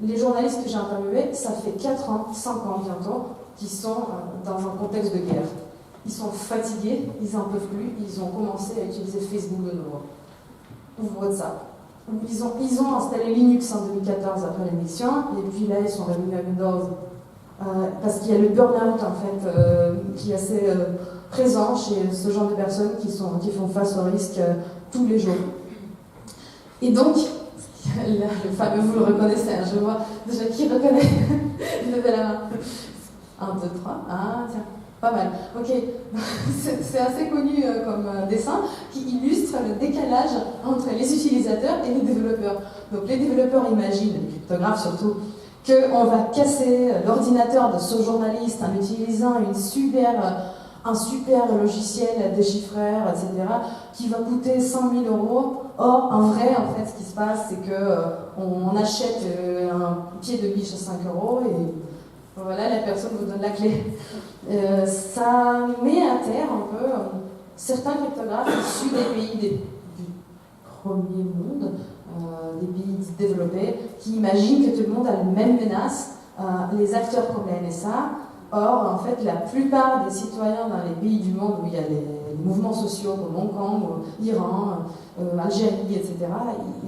Les journalistes que j'ai interviewés, ça fait 4 ans, 5 ans bientôt, qu'ils sont dans un contexte de guerre. Ils sont fatigués, ils n'en peuvent plus, ils ont commencé à utiliser Facebook de nouveau, ou WhatsApp. Ils ont installé Linux en 2014 après l'émission, et puis là ils sont revenus à Windows. Parce qu'il y a le burn-out en fait, qui est assez présent chez ce genre de personnes qui font face au risque tous les jours. Et donc, le fameux, vous le reconnaissez, hein, je vois déjà qui reconnaît. Levez la main. 1, 2, 3. Ah, tiens, pas mal. Ok, c'est assez connu comme dessin qui illustre le décalage entre les utilisateurs et les développeurs. Donc les développeurs imaginent, les cryptographes surtout, qu'on va casser l'ordinateur de ce journaliste en utilisant un super logiciel déchiffreur, etc., qui va coûter 100 000 €. Or, en vrai, en fait, ce qui se passe, c'est qu'on achète un pied de biche à 5 € et voilà, la personne vous donne la clé. Ça met à terre un peu certains cryptographes issus des pays du premier monde, des pays développés, qui imaginent que tout le monde a les mêmes menaces, les acteurs comme la NSA. Or, en fait, la plupart des citoyens dans les pays du monde où il y a les mouvements sociaux comme Hong Kong, Iran, Algérie, etc.,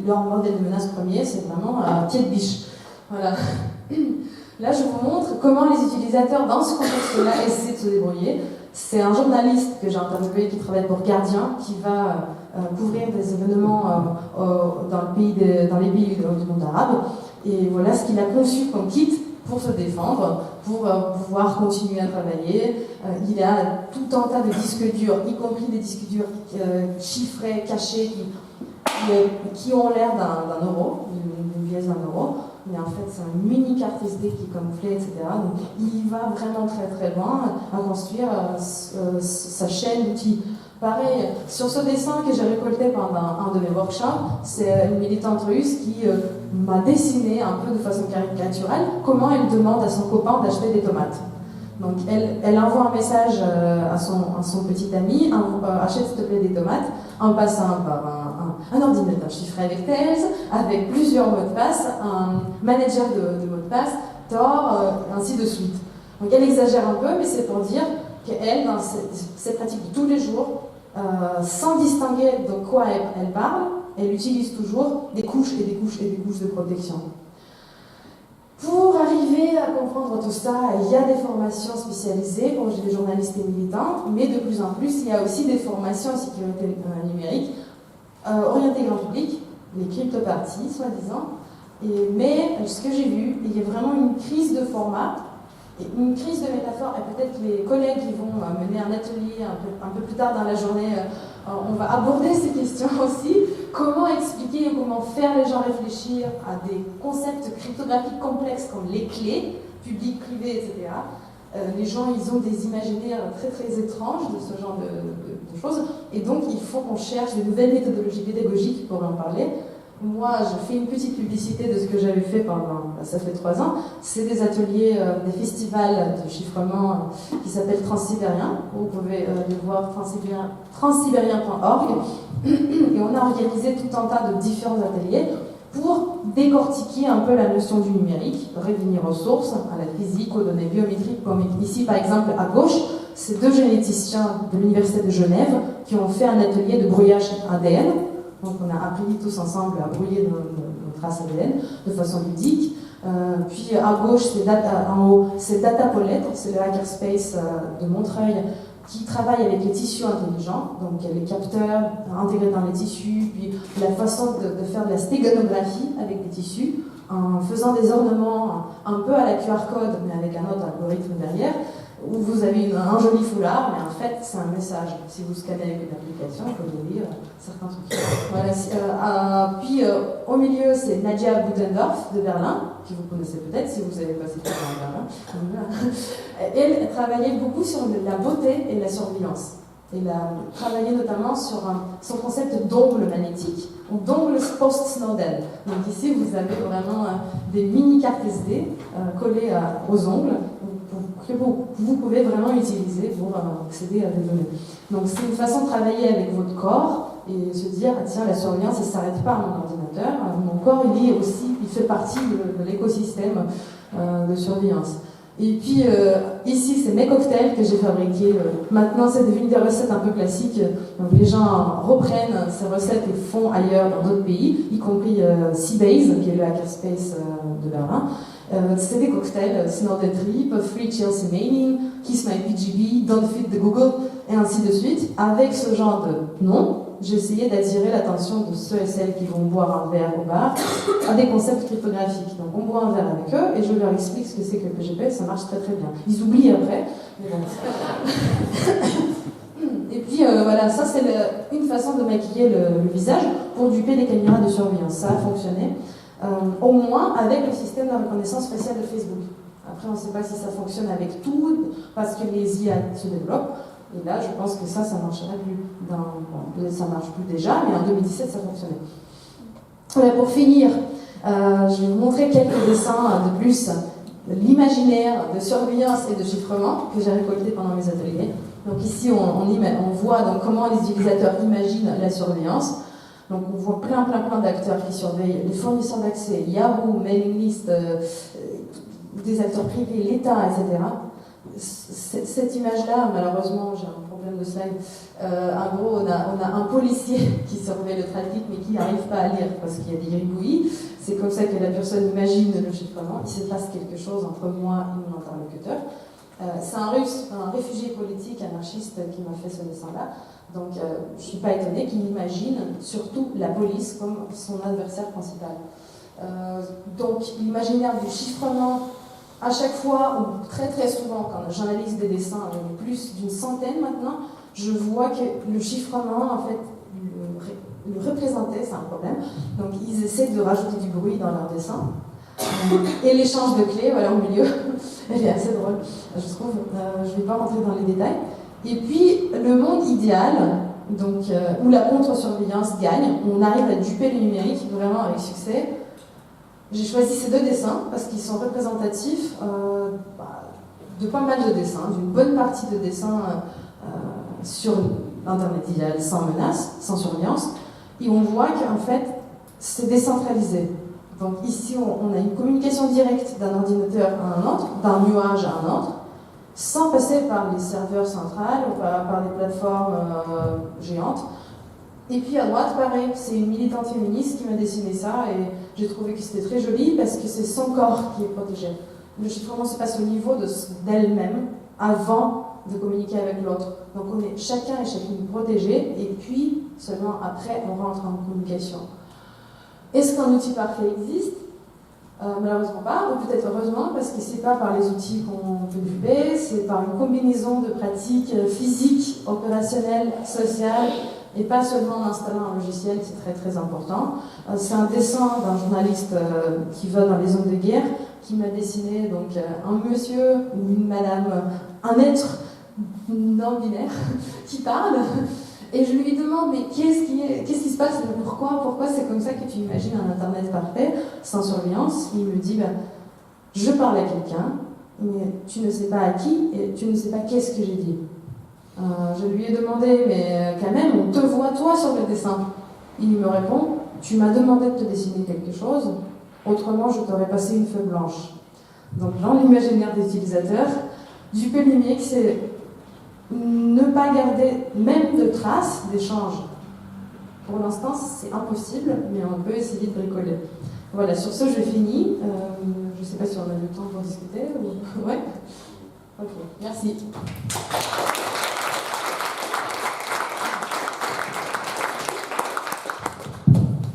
leur modèle de menace premier, c'est vraiment un pied de biche. Voilà. Là, je vous montre comment les utilisateurs, dans ce contexte-là, essaient de se débrouiller. C'est un journaliste que j'ai interviewé qui travaille pour Guardian, qui va couvrir des événements dans les pays du monde arabe. Et voilà ce qu'il a conçu comme kit pour se défendre, pour pouvoir continuer à travailler. Il a tout un tas de disques durs, y compris des disques durs chiffrés, cachés, qui ont l'air d'un euro, d'une pièce d'un euro. Mais en fait, c'est une mini carte SD qui est camouflée, etc. Donc, il va vraiment très très loin à construire sa chaîne d'outils. Pareil, sur ce dessin que j'ai récolté pendant un de mes workshops, c'est une militante russe qui m'a dessiné un peu de façon caricaturale comment elle demande à son copain d'acheter des tomates. Donc elle envoie un message à son petit ami, achète s'il te plaît des tomates, en passant par un ordinateur chiffré avec Tails, avec plusieurs mots de passe, un manager de mots de passe, Tor, ainsi de suite. Donc elle exagère un peu, mais c'est pour dire qu'elle, dans ses pratiques de tous les jours, sans distinguer de quoi elle parle, elle utilise toujours des couches et des couches et des couches de protection. Pour arriver à comprendre tout ça, il y a des formations spécialisées pour les journalistes et militants, mais de plus en plus, il y a aussi des formations en sécurité numérique orientées grand public, les crypto-parties, soi-disant. Mais ce que j'ai vu, il y a vraiment une crise de format, une crise de métaphore, et peut-être les collègues qui vont mener un atelier un peu plus tard dans la journée, on va aborder ces questions aussi. Comment expliquer et comment faire les gens réfléchir à des concepts cryptographiques complexes comme les clés, publiques, privées, etc. Les gens, ils ont des imaginaires très très étranges de ce genre de choses, et donc il faut qu'on cherche de nouvelles méthodologies pédagogiques pour en parler. Moi, je fais une petite publicité de ce que j'avais fait ça fait 3 ans. C'est des ateliers, des festivals de chiffrement qui s'appellent Transsibérien. Vous pouvez les voir, transsibérien.org. Et on a organisé tout un tas de différents ateliers pour décortiquer un peu la notion du numérique, revenir aux sources, à la physique, aux données biométriques, comme ici par exemple à gauche, c'est 2 généticiens de l'Université de Genève qui ont fait un atelier de brouillage ADN. Donc on a appris tous ensemble à brouiller nos traces ADN de façon ludique. Puis à gauche, en haut, c'est Datapolet, c'est le hackerspace de Montreuil qui travaille avec les tissus intelligents, donc les capteurs intégrés dans les tissus, puis la façon de faire de la stégonographie avec des tissus, en faisant des ornements un peu à la QR code, mais avec un autre algorithme derrière, où vous avez un joli foulard, mais en fait c'est un message. Si vous scannez avec une application, vous pouvez lire certains trucs. Voilà. Puis au milieu, c'est Nadia Budendorf de Berlin, qui vous connaissez peut-être si vous avez passé par Berlin. Elle travaillait beaucoup sur la beauté et la surveillance. Elle a travaillé notamment sur son concept d'ongle magnétique, ou d'ongle post-Snowden. Donc ici, vous avez vraiment des mini-cartes SD collées aux ongles, que vous pouvez vraiment utiliser pour accéder à des données. Donc c'est une façon de travailler avec votre corps et se dire, tiens, la surveillance, elle ne s'arrête pas à mon ordinateur. ordinateur. Mon corps, il fait partie de l'écosystème de surveillance. Et puis ici, c'est mes cocktails que j'ai fabriqués. Maintenant, c'est devenu des recettes un peu classiques. Donc les gens reprennent ces recettes et font ailleurs dans d'autres pays, y compris Seabase, qui est le hackerspace de Berlin. C'est des cocktails, Snowden Trip, Free Chelsea Manning, Kiss My PGB, Don't Feed the Google, et ainsi de suite. Avec ce genre de nom, j'ai essayé d'attirer l'attention de ceux et celles qui vont boire un verre au bar à des concepts cryptographiques. Donc on boit un verre avec eux et je leur explique ce que c'est que le PGP, ça marche très très bien. Ils oublient après, mais bon. Et puis voilà, ça c'est une façon de maquiller le visage pour duper les caméras de surveillance. Ça a fonctionné, au moins avec le système de reconnaissance faciale de Facebook. Après, on ne sait pas si ça fonctionne avec tout, parce que les IA se développent. Et là, je pense que ça marcherait plus. Peut-être ça marche plus déjà, mais en 2017, ça fonctionnait. Voilà, pour finir, je vais vous montrer quelques dessins de plus. L'imaginaire de surveillance et de chiffrement que j'ai récolté pendant mes ateliers. Donc ici, on voit donc comment les utilisateurs imaginent la surveillance. Donc on voit plein d'acteurs qui surveillent les fournisseurs d'accès, Yahoo, mailing list, des acteurs privés, l'État, etc. Cette image-là, malheureusement, j'ai un problème de slide. En gros, on a un policier qui surveille le trafic, mais qui n'arrive pas à lire parce qu'il y a des gribouillis. C'est comme ça que la personne imagine le chiffrement. Il se passe quelque chose entre moi et mon interlocuteur. C'est un Russe, un réfugié politique anarchiste qui m'a fait ce dessin-là. Donc, je ne suis pas étonnée qu'il imagine surtout la police comme son adversaire principal. Donc, l'imaginaire du chiffrement, à chaque fois, ou très très souvent, quand j'analyse des dessins, j'en ai plus d'une centaine maintenant, je vois que le chiffrement, en fait, le représenter, c'est un problème. Donc, ils essaient de rajouter du bruit dans leurs dessins. Et l'échange de clés, voilà, au milieu, elle est assez drôle, je trouve. Je ne vais pas rentrer dans les détails. Et puis, le monde idéal, donc, où la contre-surveillance gagne, où on arrive à duper le numérique vraiment avec succès. J'ai choisi ces deux dessins parce qu'ils sont représentatifs de pas mal de dessins, d'une bonne partie de dessins sur l'Internet idéal sans menace, sans surveillance. Et on voit qu'en fait, c'est décentralisé. Donc ici, on a une communication directe d'un ordinateur à un autre, d'un nuage à un autre, sans passer par les serveurs centrales ou par les plateformes géantes. Et puis à droite, pareil, c'est une militante féministe qui m'a dessiné ça et j'ai trouvé que c'était très joli parce que c'est son corps qui est protégé. Le chiffrement se passe au niveau d'elle-même avant de communiquer avec l'autre. Donc on est chacun et chacune protégé et puis seulement après on rentre en communication. Est-ce qu'un outil parfait existe ? Malheureusement pas, ou peut-être heureusement, parce que c'est pas par les outils qu'on peut duper, c'est par une combinaison de pratiques physiques, opérationnelles, sociales, et pas seulement en installant un logiciel, c'est très très important. C'est un dessin d'un journaliste qui va dans les zones de guerre, qui m'a dessiné donc un monsieur ou une madame, un être non binaire qui parle. Et je lui demande, mais qu'est-ce qui se passe ? Pourquoi c'est comme ça que tu imagines un Internet parfait, sans surveillance ? Il me dit, je parle à quelqu'un, mais tu ne sais pas à qui, et tu ne sais pas qu'est-ce que j'ai dit. Je lui ai demandé, mais quand même, on te voit toi sur le dessin. Il me répond, tu m'as demandé de te dessiner quelque chose, autrement je t'aurais passé une feuille blanche. Donc dans l'imaginaire des utilisateurs, du numérique, c'est ne pas garder même de traces d'échange. Pour l'instant, c'est impossible, mais on peut essayer de bricoler. Voilà, sur ce, je finis. Je ne sais pas si on a le temps pour discuter. Ou... Ouais. Ok, merci.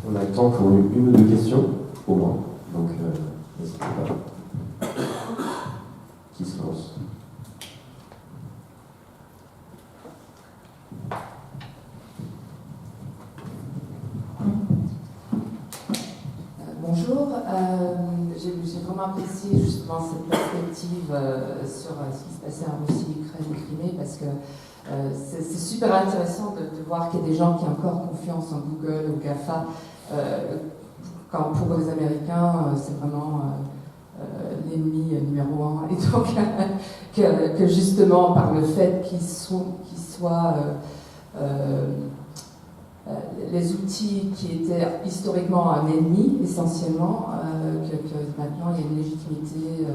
On a le temps pour une ou deux questions, au moins. Donc, n'hésitez pas. Qui se lance ? Bonjour, j'ai vraiment apprécié justement cette perspective sur ce qui se passait en Russie, Ukraine et Crimée, parce que c'est super intéressant de voir qu'il y a des gens qui ont encore confiance en Google ou GAFA, quand pour les Américains, c'est vraiment l'ennemi numéro un. Et donc, que justement, par le fait qu'ils soient les outils qui étaient historiquement un ennemi, essentiellement, que maintenant il y a une légitimité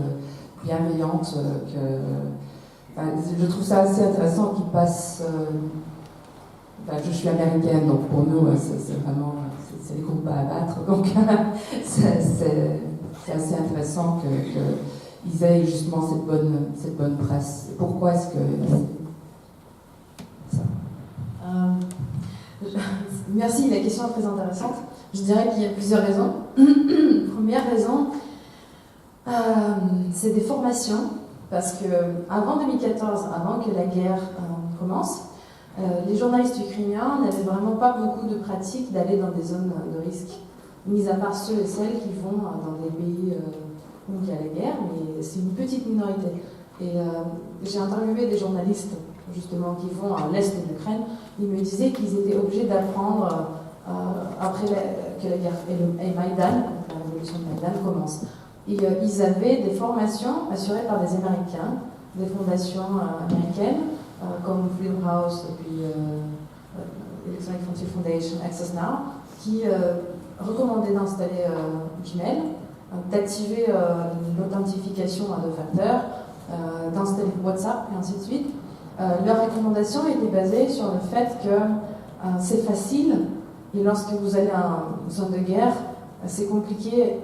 bienveillante. Je trouve ça assez intéressant qu'ils passent. Je suis américaine, donc pour nous, c'est vraiment c'est les groupes à abattre. Donc c'est assez intéressant qu'ils aient justement cette bonne presse. Pourquoi est-ce que ça Merci, la question est très intéressante. Je dirais qu'il y a plusieurs raisons. Première raison, c'est des formations, parce que avant 2014, avant que la guerre commence, les journalistes ukrainiens n'avaient vraiment pas beaucoup de pratique d'aller dans des zones de risque, mis à part ceux et celles qui vont dans des pays où il y a la guerre, mais c'est une petite minorité. Et j'ai interviewé des journalistes justement qui vont à l'est de l'Ukraine. Ils me disaient qu'ils étaient obligés d'apprendre après que la guerre et Maïdan, la révolution de Maïdan commence. Et ils avaient des formations assurées par des Américains, des fondations américaines, comme Freedom House, et puis Electronic Frontier Foundation, Access Now, qui recommandaient d'installer Gmail, d'activer l'authentification à 2 facteurs, d'installer WhatsApp, et ainsi de suite. Leurs recommandations étaient basées sur le fait que c'est facile, et lorsque vous allez en zone de guerre, c'est compliqué,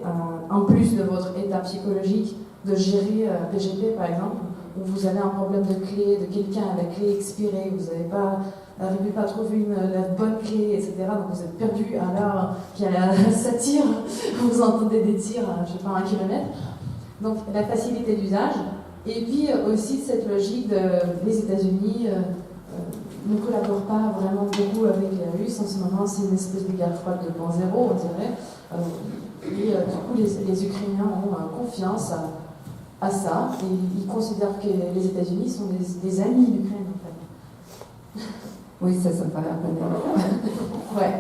en plus de votre état psychologique, de gérer PGP par exemple, où vous avez un problème de clé, de quelqu'un à la clé expirée, vous n'arrivez pas à trouver la bonne clé, etc. Donc vous êtes perdu à l'heure, puis ça tire, vous entendez des tirs à, je sais pas, 1 kilomètre. Donc la facilité d'usage, et puis aussi cette logique de les États-Unis ne collaborent pas vraiment beaucoup avec les Russes. En ce moment, c'est une espèce de guerre froide 2.0, on dirait. Et du coup, les Ukrainiens ont confiance à ça, et ils considèrent que les États-Unis sont des amis d'Ukraine, en fait. Oui, ça me paraît un peu ouais.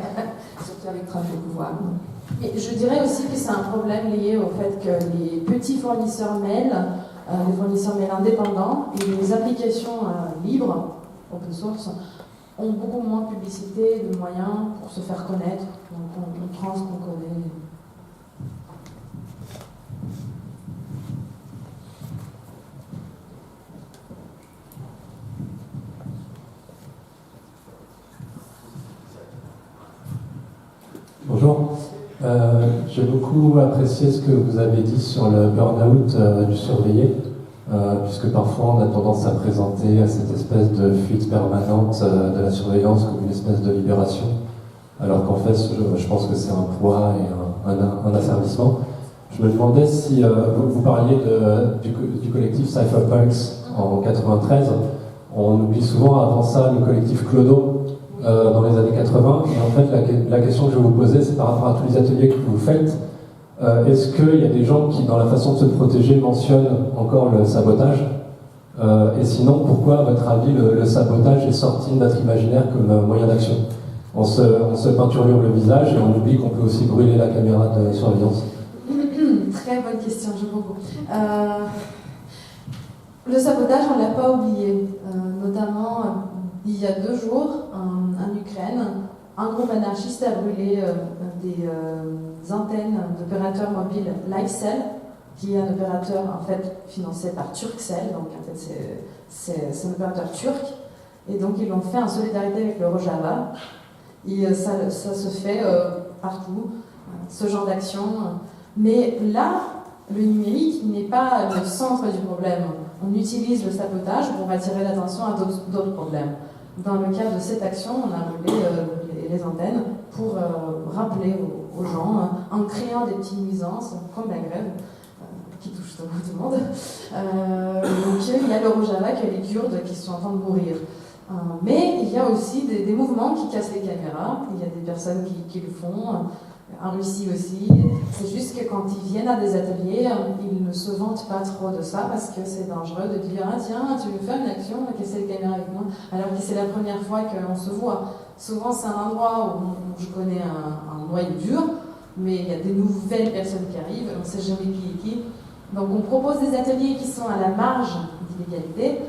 Surtout avec Trump au pouvoir. Mais je dirais aussi que c'est un problème lié au fait que les petits fournisseurs mail, les fournisseurs mail indépendants et les applications libres, open source, ont beaucoup moins de publicité, de moyens pour se faire connaître. Donc on prend ce qu'on connaît. Bonjour. J'ai beaucoup apprécié ce que vous avez dit sur le burn-out du surveillé, puisque parfois on a tendance à présenter cette espèce de fuite permanente de la surveillance comme une espèce de libération, alors qu'en fait je pense que c'est un poids et un asservissement. Je me demandais si vous parliez du collectif Cypherpunks en 93. On oublie souvent avant ça le collectif Clodo dans les années 80. Et en fait, la question que je vais vous poser, c'est par rapport à tous les ateliers que vous faites. Est-ce qu'il y a des gens qui, dans la façon de se protéger, mentionnent encore le sabotage et sinon, pourquoi, à votre avis, le sabotage est sorti de notre imaginaire comme moyen d'action? On se peinturlure le visage et on oublie qu'on peut aussi brûler la caméra de surveillance. Très bonne question, je beaucoup. Le sabotage, on ne l'a pas oublié. Notamment, il y a 2 jours, en Ukraine, un groupe anarchiste a brûlé des antennes d'opérateurs mobiles LiveCell, qui est un opérateur en fait financé par Turkcell, donc en fait c'est un opérateur turc, et donc ils l'ont fait en solidarité avec le Rojava, et ça se fait partout, ce genre d'action. Mais là, le numérique n'est pas le centre du problème. On utilise le sabotage pour attirer l'attention à d'autres problèmes. Dans le cas de cette action, on a brûlé les antennes pour rappeler aux gens, en créant des petites nuisances, comme la grève, qui touche tout le monde, qu'il y a le Rojava, qu'il y a les Kurdes qui sont en train de mourir. Mais il y a aussi des mouvements qui cassent les caméras, il y a des personnes qui le font, en Russie aussi. C'est juste que quand ils viennent à des ateliers, ils ne se vantent pas trop de ça parce que c'est dangereux de dire « Ah tiens, tu veux faire une action, casser les caméras avec moi ?» alors que c'est la première fois qu'on se voit. Souvent c'est un endroit où je connais un noyau dur, mais il y a des nouvelles personnes qui arrivent, on ne sait jamais qui est qui. Donc on propose des ateliers qui sont à la marge d'illégalité,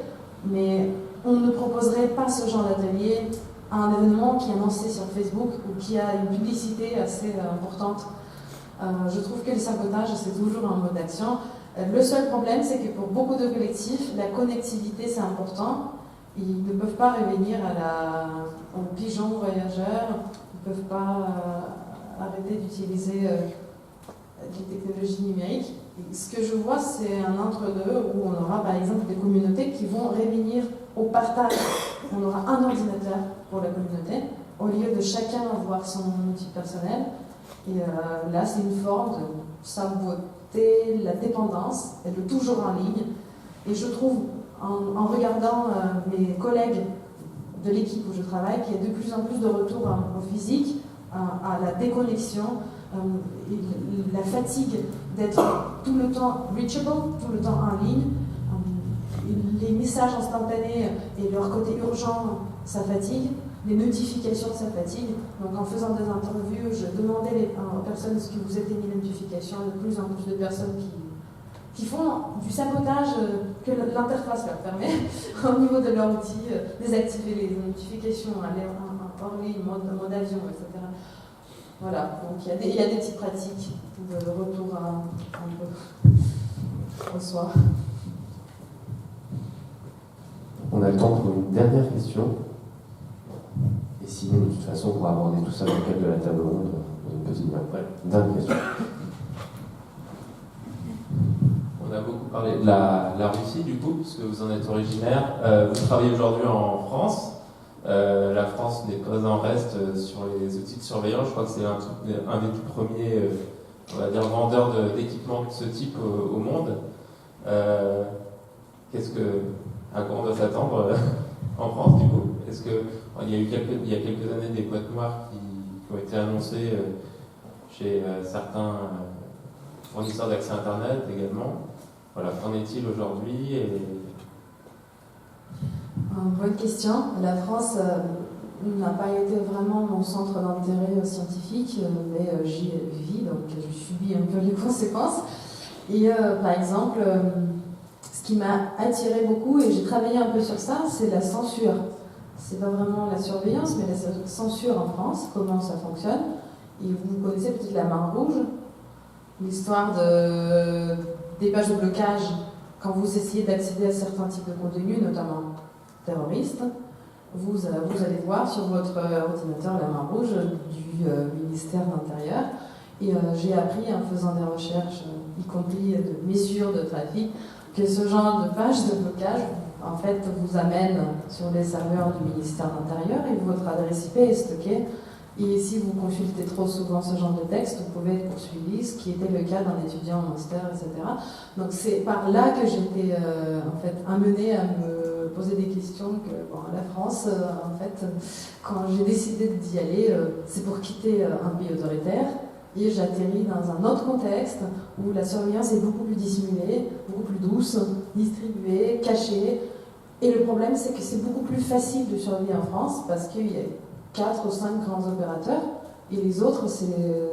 mais on ne proposerait pas ce genre d'atelier un événement qui est annoncé sur Facebook ou qui a une publicité assez importante. Je trouve que le sabotage, c'est toujours un mode d'action. Le seul problème, c'est que pour beaucoup de collectifs, la connectivité, c'est important. Ils ne peuvent pas revenir au pigeon voyageur, ils ne peuvent pas arrêter d'utiliser les technologies numériques. Et ce que je vois, c'est un entre-deux où on aura par exemple des communautés qui vont revenir au partage. On aura un ordinateur pour la communauté, au lieu de chacun avoir son outil personnel. Et là, c'est une forme de saboter la dépendance et de toujours en ligne. Et je trouve, en regardant mes collègues de l'équipe où je travaille, qu'il y a de plus en plus de retour au physique, à la déconnexion, la fatigue d'être tout le temps reachable, tout le temps en ligne. Les messages instantanés et leur côté urgent, ça fatigue. Les notifications, ça fatigue. Donc en faisant des interviews, je demandais aux personnes est-ce que vous éteignez les notifications. Il y a de plus en plus de personnes qui font du sabotage que l'interface leur permet au niveau de leur outil, désactiver les notifications, aller hors ligne, mode avion, etc. Voilà, donc il y a des petites pratiques de retour un peu au soir. On a le temps pour une dernière question. Et sinon, de toute façon, on pourra aborder tout ça dans le cadre de la table ronde dans une petite heure. Ouais, dernière question. On a beaucoup parlé de la Russie, du coup, puisque vous en êtes originaire. Vous travaillez aujourd'hui en France. La France n'est pas en reste sur les outils de surveillance. Je crois que c'est un des tout premiers, on va dire, vendeurs d'équipements de ce type au monde. À quoi on doit s'attendre en France, du coup? Est-ce qu'il y a eu il y a quelques années des boîtes noires qui ont été annoncées chez certains fournisseurs d'accès Internet également? Voilà, qu'en est-il aujourd'hui Bonne question. La France n'a pas été vraiment mon centre d'intérêt scientifique, mais j'y vis, donc je subis un peu les conséquences. Et par exemple, ce qui m'a attiré beaucoup, et j'ai travaillé un peu sur ça, c'est la censure. C'est pas vraiment la surveillance, mais la censure en France, comment ça fonctionne. Et vous connaissez peut-être la main rouge, l'histoire des pages de blocage quand vous essayez d'accéder à certains types de contenus, notamment terroristes. Vous allez voir sur votre ordinateur la main rouge du ministère de l'Intérieur. Et j'ai appris en faisant des recherches, y compris de mesures de trafic, que ce genre de page de blocage, en fait, vous amène sur les serveurs du ministère de l'Intérieur et votre adresse IP est stockée. Et si vous consultez trop souvent ce genre de texte, vous pouvez être poursuivi, ce qui était le cas d'un étudiant en master, etc. Donc c'est par là que j'étais en fait amenée à me poser des questions que la France, en fait, quand j'ai décidé d'y aller, c'est pour quitter un pays autoritaire. Et j'atterris dans un autre contexte où la surveillance est beaucoup plus dissimulée, beaucoup plus douce, distribuée, cachée. Et le problème, c'est que c'est beaucoup plus facile de surveiller en France parce qu'il y a 4 ou 5 grands opérateurs et les autres, c'est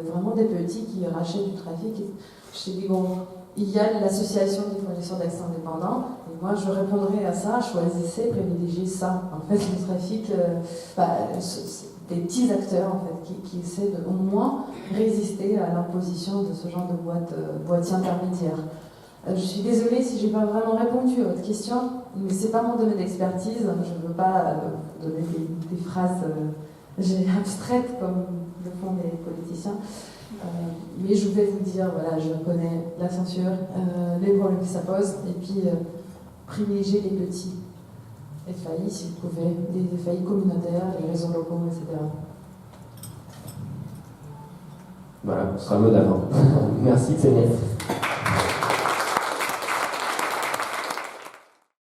vraiment des petits qui rachètent du trafic. Je me dis, bon, il y a l'association des fournisseurs d'accès indépendants et moi, je répondrai à ça, choisissez, privilégiez ça. En fait, le trafic, des petits acteurs en fait, qui essaient de, au moins résister à l'imposition de ce genre de boîtier intermédiaire. Je suis désolée si je n'ai pas vraiment répondu à votre question, mais ce n'est pas mon domaine d'expertise. Je ne veux pas donner des phrases abstraites comme le font les politiciens. Mais je vais vous dire, voilà, je connais la censure, les problèmes que ça pose, et puis privilégier les petits. FAI, si vous pouvez, les FAI communautaires, les réseaux locaux, etc. Voilà, ce sera le mot d'avant. Merci, Xenia.